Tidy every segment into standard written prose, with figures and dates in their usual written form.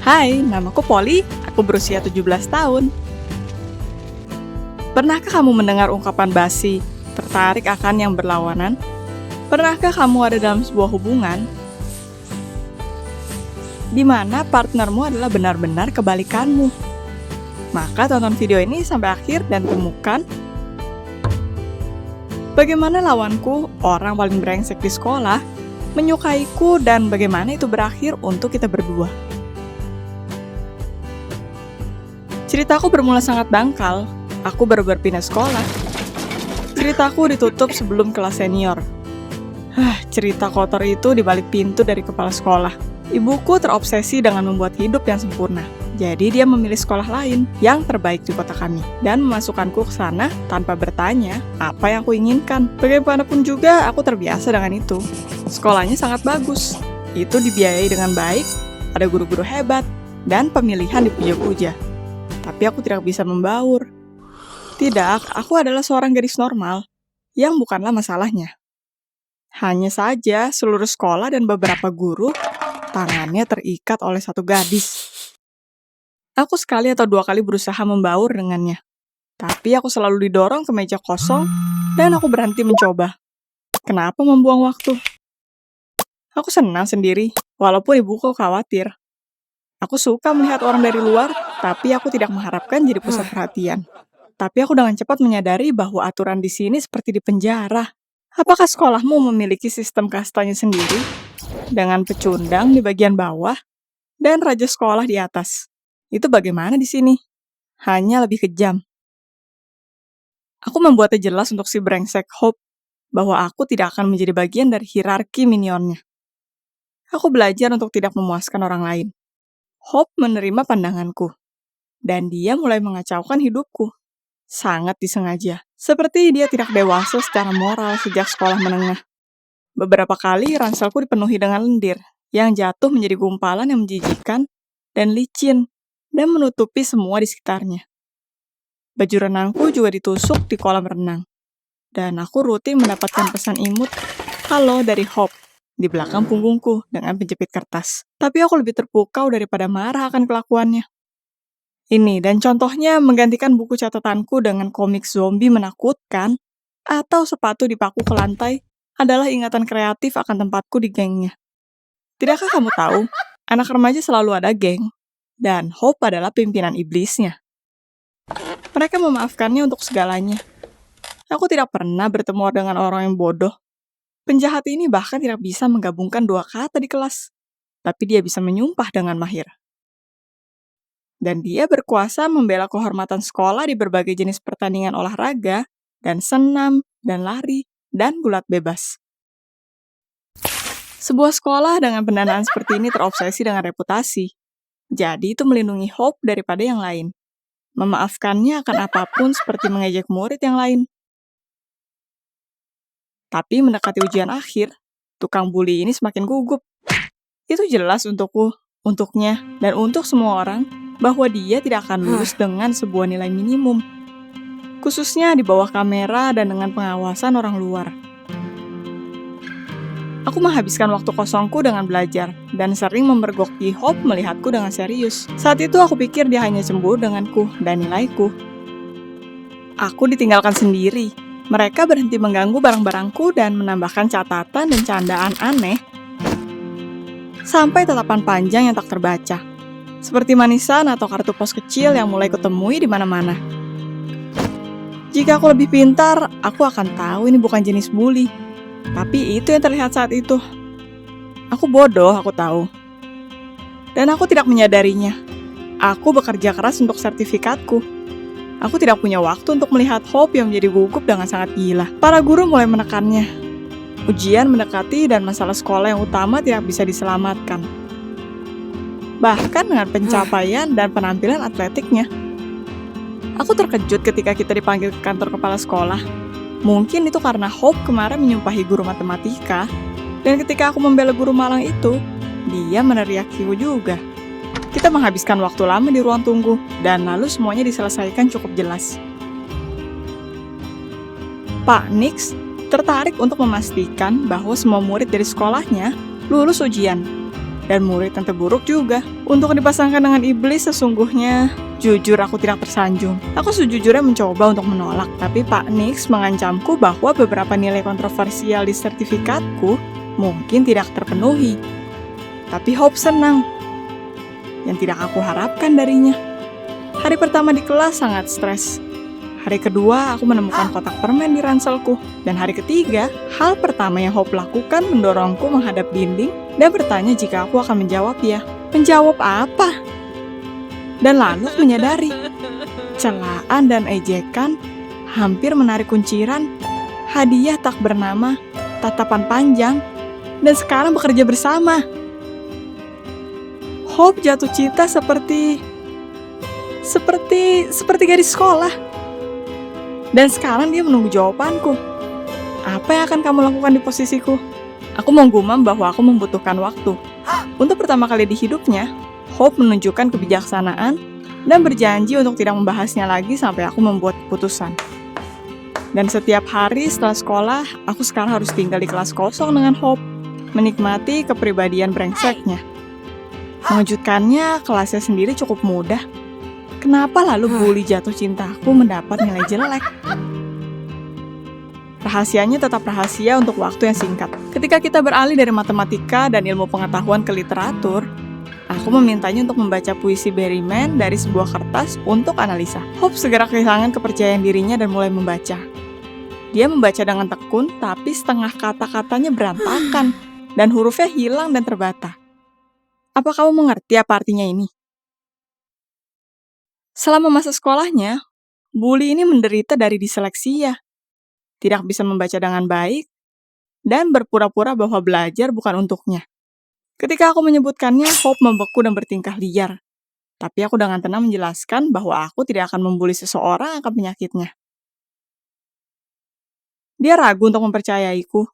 Hai, namaku Polly, aku berusia 17 tahun. Pernahkah kamu mendengar ungkapan basi, tertarik akan yang berlawanan? Pernahkah kamu ada dalam sebuah hubungan di mana partnermu adalah benar-benar kebalikanmu? Maka tonton video ini sampai akhir dan temukan bagaimana lawanku, orang paling brengsek di sekolah, menyukaiku dan bagaimana itu berakhir untuk kita berdua. Ceritaku bermula sangat dangkal. Aku baru berpindah sekolah. Ceritaku ditutup sebelum kelas senior. Cerita kotor itu di balik pintu dari kepala sekolah. Ibuku terobsesi dengan membuat hidup yang sempurna. Jadi dia memilih sekolah lain yang terbaik di kota kami dan memasukkanku ke sana tanpa bertanya apa yang aku inginkan. Bagaimanapun juga aku terbiasa dengan itu. Sekolahnya sangat bagus. Itu dibiayai dengan baik, ada guru-guru hebat, dan pemilihan dipuja-puja. Tapi aku tidak bisa membaur. Tidak, aku adalah seorang gadis normal, yang bukanlah masalahnya. Hanya saja seluruh sekolah dan beberapa guru, tangannya terikat oleh satu gadis. Aku sekali atau dua kali berusaha membaur dengannya. Tapi aku selalu didorong ke meja kosong, dan aku berhenti mencoba. Kenapa membuang waktu? Aku senang sendiri, walaupun ibuku khawatir. Aku suka melihat orang dari luar, tapi aku tidak mengharapkan jadi pusat perhatian. Tapi aku dengan cepat menyadari bahwa aturan di sini seperti di penjara. Apakah sekolahmu memiliki sistem kastanya sendiri? Dengan pecundang di bagian bawah, dan raja sekolah di atas. Itu bagaimana di sini? Hanya lebih kejam. Aku membuatnya jelas untuk si brengsek Hope, bahwa aku tidak akan menjadi bagian dari hierarki minionnya. Aku belajar untuk tidak memuaskan orang lain. Hope menerima pandanganku, dan dia mulai mengacaukan hidupku. Sangat disengaja, seperti dia tidak dewasa secara moral sejak sekolah menengah. Beberapa kali ranselku dipenuhi dengan lendir, yang jatuh menjadi gumpalan yang menjijikan dan licin, dan menutupi semua di sekitarnya. Baju renangku juga ditusuk di kolam renang, dan aku rutin mendapatkan pesan imut, "Halo" dari Hope, di belakang punggungku dengan penjepit kertas. Tapi aku lebih terpukau daripada marah akan kelakuannya. Ini, dan contohnya menggantikan buku catatanku dengan komik zombie menakutkan, atau sepatu dipaku ke lantai, adalah ingatan kreatif akan tempatku di gengnya. Tidakkah kamu tahu, anak remaja selalu ada geng, dan Hope adalah pimpinan iblisnya. Mereka memaafkannya untuk segalanya. Aku tidak pernah bertemu dengan orang yang bodoh. Penjahat ini bahkan tidak bisa menggabungkan dua kata di kelas, tapi dia bisa menyumpah dengan mahir. Dan dia berkuasa membela kehormatan sekolah di berbagai jenis pertandingan olahraga, dan senam, dan lari, dan gulat bebas. Sebuah sekolah dengan pendanaan seperti ini terobsesi dengan reputasi. Jadi itu melindungi Hope daripada yang lain. Memaafkannya akan apapun seperti mengejek murid yang lain. Tapi mendekati ujian akhir, tukang bully ini semakin gugup. Itu jelas untukku, untuknya, dan untuk semua orang, bahwa dia tidak akan lulus dengan sebuah nilai minimum. Khususnya di bawah kamera dan dengan pengawasan orang luar. Aku menghabiskan waktu kosongku dengan belajar, dan sering memergoki Hope melihatku dengan serius. Saat itu aku pikir dia hanya cemburu denganku dan nilaiku. Aku ditinggalkan sendiri. Mereka berhenti mengganggu barang-barangku dan menambahkan catatan dan candaan aneh. Sampai tatapan panjang yang tak terbaca. Seperti manisan atau kartu pos kecil yang mulai kutemui di mana-mana. Jika aku lebih pintar, aku akan tahu ini bukan jenis bully. Tapi itu yang terlihat saat itu. Aku bodoh, aku tahu. Dan aku tidak menyadarinya. Aku bekerja keras untuk sertifikatku. Aku tidak punya waktu untuk melihat Hope yang menjadi gugup dengan sangat gila. Para guru mulai menekannya. Ujian mendekati dan masalah sekolah yang utama tidak bisa diselamatkan. Bahkan dengan pencapaian dan penampilan atletiknya. Aku terkejut ketika kita dipanggil ke kantor kepala sekolah. Mungkin itu karena Hope kemarin menyumpahi guru matematika, dan ketika aku membela guru malang itu, dia meneriakiku juga. Kita menghabiskan waktu lama di ruang tunggu, dan lalu semuanya diselesaikan cukup jelas. Pak Nix tertarik untuk memastikan bahwa semua murid dari sekolahnya lulus ujian. dan murid yang terburuk juga. Untuk dipasangkan dengan iblis sesungguhnya, jujur aku tidak tersanjung. Aku sejujurnya mencoba untuk menolak, tapi Pak Nix mengancamku bahwa beberapa nilai kontroversial di sertifikatku mungkin tidak terpenuhi. Tapi Hope senang, yang tidak aku harapkan darinya. Hari pertama di kelas sangat stres. Hari kedua, aku menemukan kotak permen di ranselku. Dan hari ketiga, hal pertama yang Hope lakukan mendorongku menghadap dinding dan bertanya jika aku akan menjawab ya. Menjawab apa? Dan lalu aku menyadari, celaan dan ejekan hampir menarik kunciran, hadiah tak bernama, tatapan panjang, dan sekarang bekerja bersama. Hope jatuh cinta seperti gadis sekolah. Dan sekarang dia menunggu jawabanku. Apa yang akan kamu lakukan di posisiku? Aku menggumam bahwa aku membutuhkan waktu. Untuk pertama kali di hidupnya, Hope menunjukkan kebijaksanaan dan berjanji untuk tidak membahasnya lagi sampai aku membuat keputusan. Dan setiap hari setelah sekolah, aku sekarang harus tinggal di kelas kosong dengan Hope, menikmati kepribadian brengseknya. Mengejutkannya, kelasnya sendiri cukup mudah. Kenapa lalu bully jatuh cintaku mendapat nilai jelek? Rahasianya tetap rahasia untuk waktu yang singkat. Ketika kita beralih dari matematika dan ilmu pengetahuan ke literatur, aku memintanya untuk membaca puisi Berryman dari sebuah kertas untuk analisa. Hope segera kehilangan kepercayaan dirinya dan mulai membaca. Dia membaca dengan tekun, tapi setengah kata-katanya berantakan, dan hurufnya hilang dan terbata. Apa kamu mengerti apa artinya ini? Selama masa sekolahnya, bully ini menderita dari disleksia, tidak bisa membaca dengan baik, dan berpura-pura bahwa belajar bukan untuknya. Ketika aku menyebutkannya, Hope membeku dan bertingkah liar. Tapi aku dengan tenang menjelaskan bahwa aku tidak akan membuli seseorang akan penyakitnya. Dia ragu untuk mempercayaiku.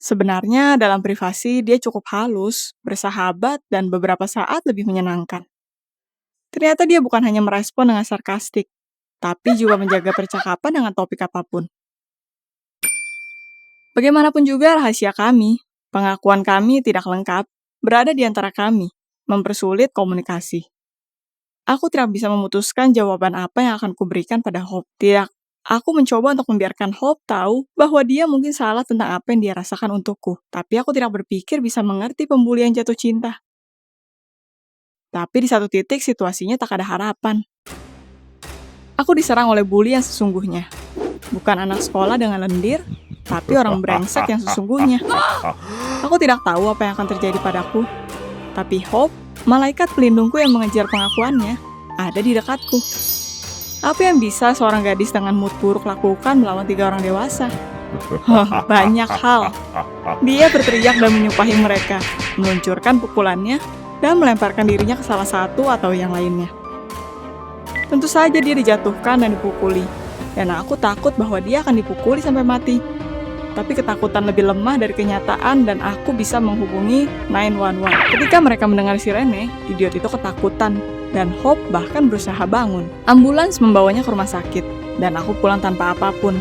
Sebenarnya dalam privasi dia cukup halus, bersahabat, dan beberapa saat lebih menyenangkan. Ternyata dia bukan hanya merespon dengan sarkastik, tapi juga menjaga percakapan dengan topik apapun. Bagaimanapun juga rahasia kami, pengakuan kami tidak lengkap, berada di antara kami, mempersulit komunikasi. Aku tidak bisa memutuskan jawaban apa yang akan kuberikan pada Hope. Tidak, aku mencoba untuk membiarkan Hope tahu bahwa dia mungkin salah tentang apa yang dia rasakan untukku. Tapi aku tidak berpikir bisa mengerti pembulian jatuh cinta. Tapi di satu titik situasinya tak ada harapan. Aku diserang oleh bully yang sesungguhnya. Bukan anak sekolah dengan lendir, tapi orang brengsek yang sesungguhnya. Aku tidak tahu apa yang akan terjadi padaku. Tapi Hope, malaikat pelindungku yang mengejar pengakuannya, ada di dekatku. Apa yang bisa seorang gadis dengan mood buruk lakukan melawan 3 orang dewasa? Banyak hal. Dia berteriak dan menyupahi mereka, meluncurkan pukulannya, dan melemparkan dirinya ke salah satu atau yang lainnya. Tentu saja dia dijatuhkan dan dipukuli, dan aku takut bahwa dia akan dipukuli sampai mati. Tapi ketakutan lebih lemah dari kenyataan dan aku bisa menghubungi 911. Ketika mereka mendengar sirene, idiot itu ketakutan, dan Hope bahkan berusaha bangun. Ambulans membawanya ke rumah sakit, dan aku pulang tanpa apapun.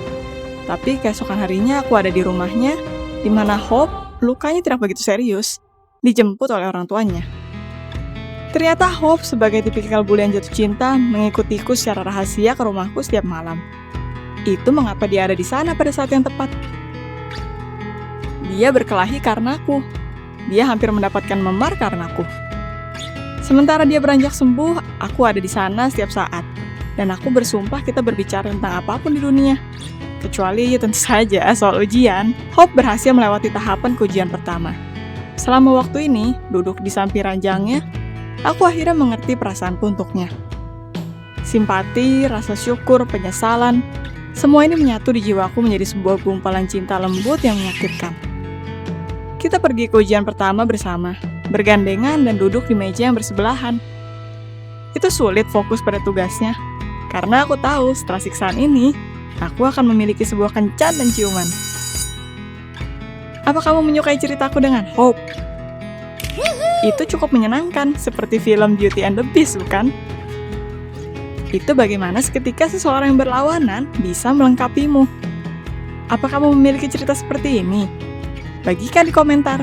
Tapi keesokan harinya aku ada di rumahnya, di mana Hope lukanya tidak begitu serius, dijemput oleh orang tuanya. Ternyata Hope sebagai tipikal bulian jatuh cinta mengikutiku secara rahasia ke rumahku setiap malam. Itu mengapa dia ada di sana pada saat yang tepat. Dia berkelahi karenaku. Dia hampir mendapatkan memar karenaku. Sementara dia beranjak sembuh, aku ada di sana setiap saat. Dan aku bersumpah kita berbicara tentang apapun di dunia. Kecuali tentu saja soal ujian. Hope berhasil melewati tahapan ujian pertama. Selama waktu ini, duduk di samping ranjangnya, aku akhirnya mengerti perasaanku untuknya. Simpati, rasa syukur, penyesalan, semua ini menyatu di jiwaku menjadi sebuah gumpalan cinta lembut yang menyakitkan. Kita pergi ke ujian pertama bersama, bergandengan dan duduk di meja yang bersebelahan. Itu sulit fokus pada tugasnya, karena aku tahu setelah siksaan ini, aku akan memiliki sebuah kencan dan ciuman. Apa kamu menyukai ceritaku dengan Hope? Itu cukup menyenangkan, seperti film Beauty and the Beast, bukan? Itu bagaimana seketika seseorang yang berlawanan bisa melengkapimu. Apa kamu memiliki cerita seperti ini? Bagikan di komentar.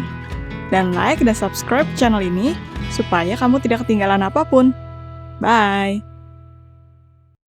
dan like dan subscribe channel ini supaya kamu tidak ketinggalan apapun. Bye!